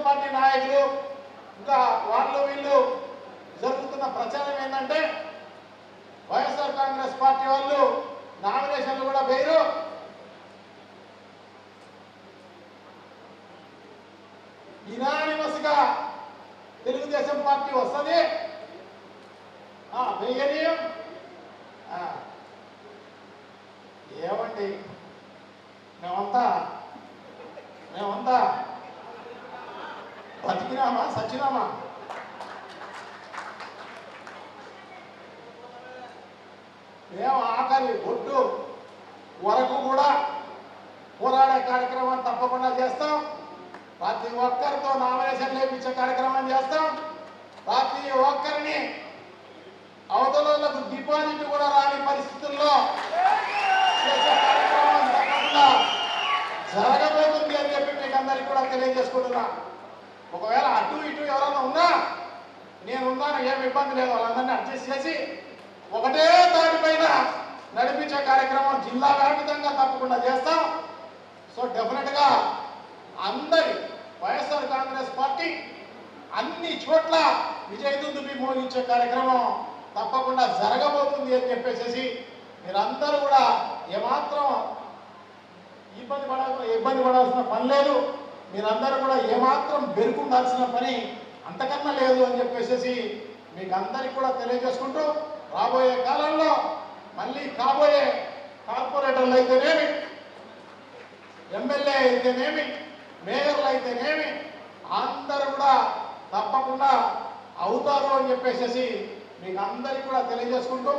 Party నాయకులు ఇంకా వాళ్ళు వీళ్ళు జరుగుతున్న ప్రచారం ఏంటంటే వైఎస్ఆర్ కాంగ్రెస్ పార్టీ వాళ్ళు నామినేషన్లు కూడా వేయరు, యునానిమస్ గా తెలుగుదేశం పార్టీ వస్తుంది, వేయనీయం. ఏమండి మేమంతా బతికినామా సచ్చినామా? మేము ఆఖరి ఒట్టు వరకు కూడా పోరాడే కార్యక్రమాన్ని తప్పకుండా చేస్తాం. ప్రతి ఒక్కరితో నామినేషన్ లేపించే కార్యక్రమం చేస్తాం. ప్రతి ఒక్కరిని అవతలకు డిపాజిట్ కూడా రాని పరిస్థితుల్లో చేసే కార్యక్రమం తప్పకుండా జరగబోతుంది అని చెప్పి మీకు అందరికీ కూడా తెలియజేసుకుంటున్నా. ఒకవేళ అటు ఇటు ఎవరైనా ఉన్నా నేనున్నాను, ఏమి ఇబ్బంది లేదు, వాళ్ళందరినీ అడ్జస్ట్ చేసి ఒకటే దానిపైన నడిపించే కార్యక్రమం జిల్లా వ్యాప్తంగా తప్పకుండా చేస్తాం. సో డెఫినెట్గా అందరి వైఎస్ఆర్ కాంగ్రెస్ పార్టీ అన్ని చోట్ల విజయదుందుబి మోగించే కార్యక్రమం తప్పకుండా జరగబోతుంది అని చెప్పేసి మీరందరూ కూడా ఏమాత్రం ఇబ్బంది పడాల్సిన పని లేదు. మీరందరూ కూడా ఏమాత్రం బెరుకుండాల్సిన పని అంతకన్నా లేదు అని చెప్పేసి మీకు అందరికీ కూడా తెలియజేసుకుంటూ రాబోయే కాలంలో మళ్ళీ కాబోయే కార్పొరేటర్లు అయితేనేమి, ఎమ్మెల్యే అయితేనేమి, మేయర్లు అయితేనేమి అందరూ కూడా తప్పకుండా అవుతారు అని చెప్పేసి మీకు అందరికీ కూడా తెలియజేసుకుంటూ